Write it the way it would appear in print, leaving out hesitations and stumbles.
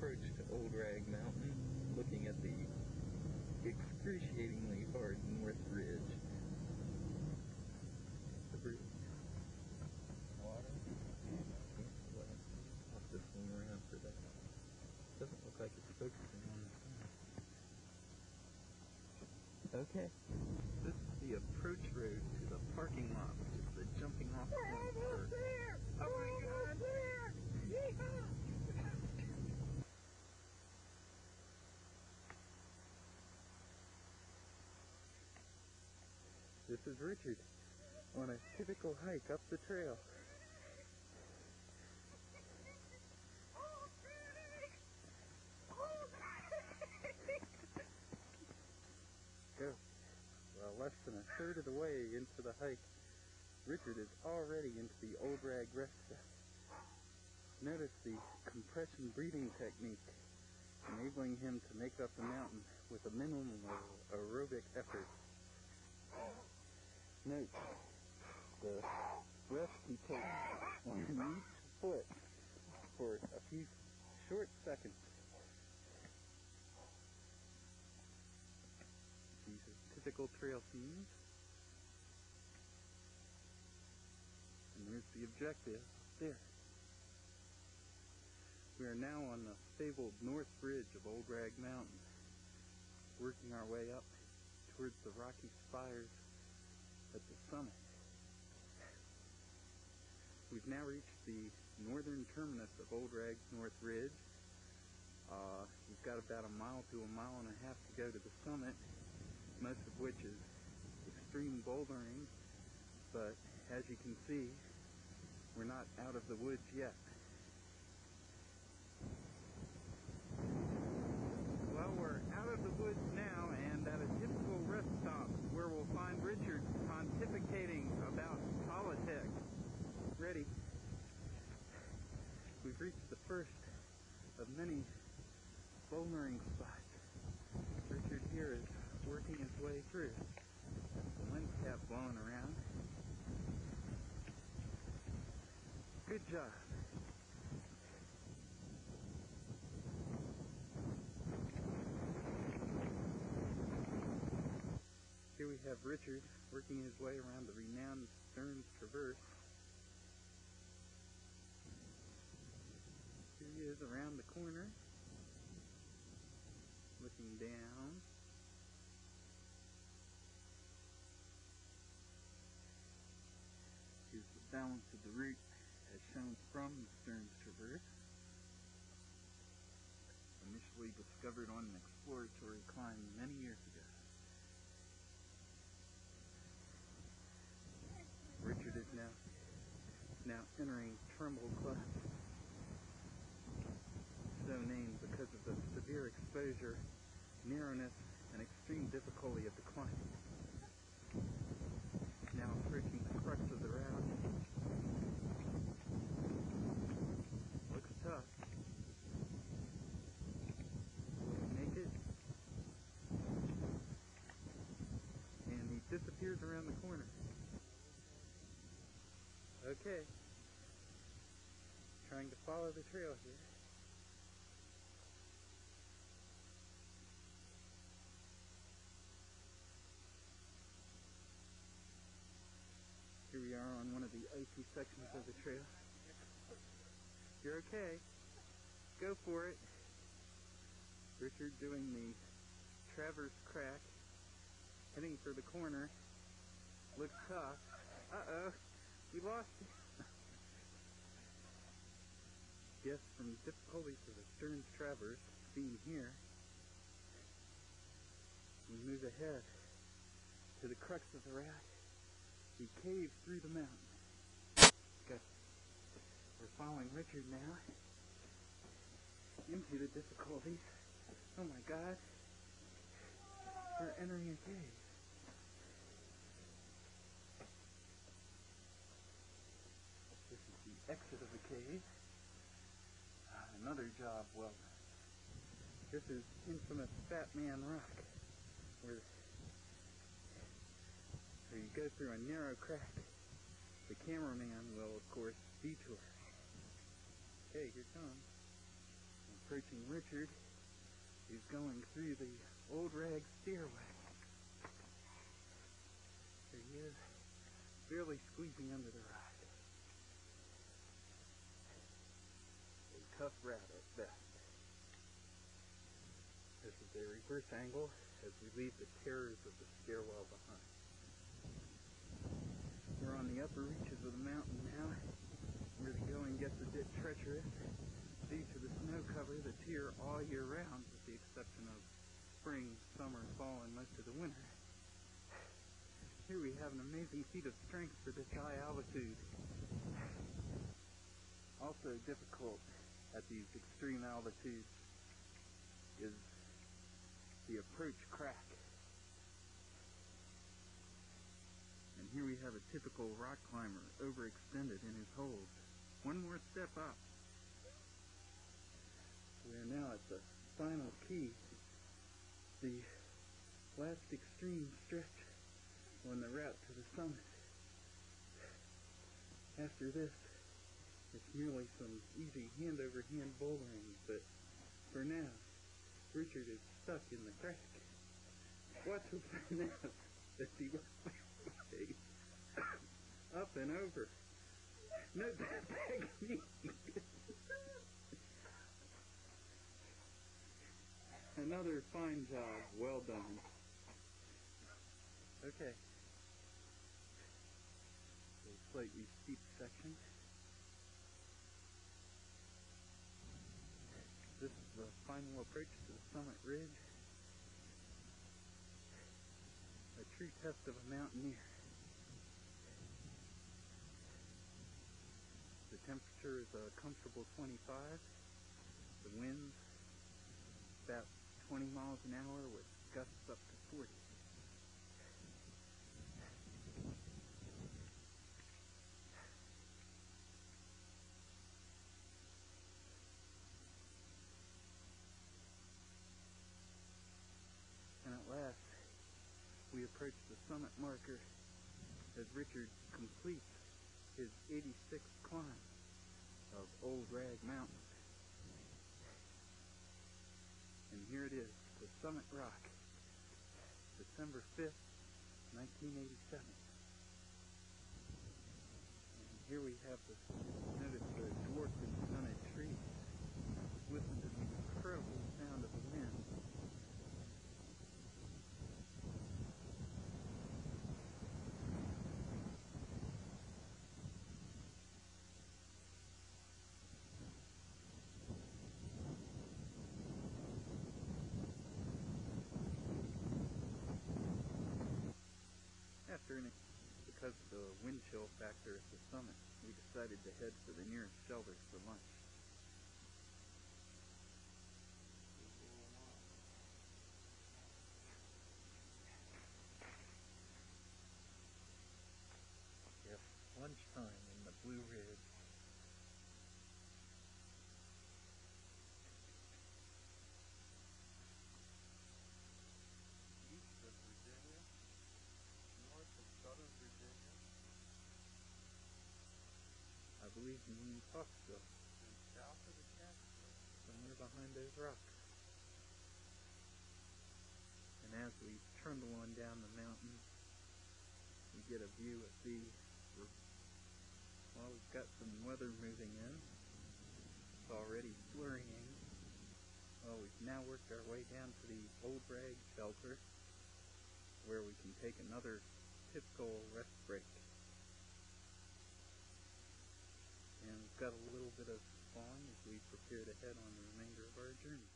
approach to Old Rag Mountain, looking at the excruciatingly hard North Ridge. The bridge. Water. I'll have to swing around for that. Doesn't look like it's focusing on the sun. Okay. This is the approach road to the parking lot, which is the jumping off point for... Oh my God! This is Richard on a typical hike up the trail. Go. Well, less than a third of the way into the hike, Richard is already into the Old Rag rest step. Notice the compression breathing technique, enabling him to make up the mountain with a minimum of aerobic effort. Note the rest he takes on each foot for a few short seconds. These are typical trail scenes. And there's the objective there. We are now on the fabled North Ridge of Old Rag Mountain, working our way up towards the rocky spires at the summit. We've now reached the northern terminus of Old Rag's North Ridge. We've got about a mile to a mile and a half to go to the summit, most of which is extreme bouldering, but as you can see, we're not out of the woods yet. Well, we're out of the woods now and at a typical rest stop where we'll find Richard pontificating about politics. Ready? We've reached the first of many bouldering spots. Richard here is working his way through. The wind cap blowing around. Good job. Here we have Richard working his way around the renowned Stearns traverse. Here he is around the corner, looking down. Here's the balance of the route as shown from the Stearns traverse, initially discovered on an exploratory climb many years ago. Richard is now entering Trumbull Cleft, so named because of the severe exposure, narrowness, and extreme difficulty of the climb. Now approaching the crux of the route. Looks tough. Will he make it? And he disappears around the corner. Okay. Trying to follow the trail here. Here we are on one of the icy sections of the trail. You're okay. Go for it. Richard doing the traverse crack, heading for the corner. Looks tough. Uh-oh. We lost it. Yes, from the difficulties of the Stearns traverse seen here, we move ahead to the crux of the route. We cave through the mountain. Okay. We're following Richard now into the difficulties. Oh my God. We're entering a cave. This is the exit of the cave. Another job well done. This is infamous Fat Man Rock, where you go through a narrow crack. The cameraman will, of course, detour. Okay, here it comes. approaching Richard, who's going through the old rag stairway. There he is, barely squeezing under the ride. A tough rat at best. This is a reverse angle as we leave the terrors of the stairwell behind. We're on the upper reaches of the mountain now, where the going gets a bit treacherous due to the snow cover that's here all year round, with the exception of spring, summer, fall, and most of the winter. Here we have an amazing feat of strength for this high altitude. Also difficult at these extreme altitudes is the approach crack. And here we have a typical rock climber overextended in his hold. One more step up. We are now at the final key, the last extreme stretch on the route to the summit. After this, it's merely some easy hand-over-hand bouldering, but for now, Richard is stuck in the crack. Watch him now as he works up and over. No technique. Another fine job. Well done. Okay. A slightly steep section. This is the final approach to the summit ridge. A true test of a mountaineer. The temperature is a comfortable 25. The wind about 20 miles an hour with gusts up to 40. And at last, we approach the summit marker as Richard completes his 86th climb of Old Rag Mountain. And here it is, the Summit Rock, December 5th, 1987. And here we have notice the dwarfed and stunted trees. Listen to the incredible sound of the wind. Because of the wind chill factor at the summit, we decided to head for the nearest shelter for lunch. Yes, lunchtime in the Blue Ridge. East of Virginia, north of southern Virginia. I believe you mean Foxville. And south of the Catskills, somewhere behind those rocks. And as we trundle on down the mountain, we get a view of well, we've got some weather moving in. It's already flurrying. Well, we've now worked our way down to the Old Rag shelter, where we can take another typical rest break. And we've got a little bit of thawing as we prepare to head on the remainder of our journey.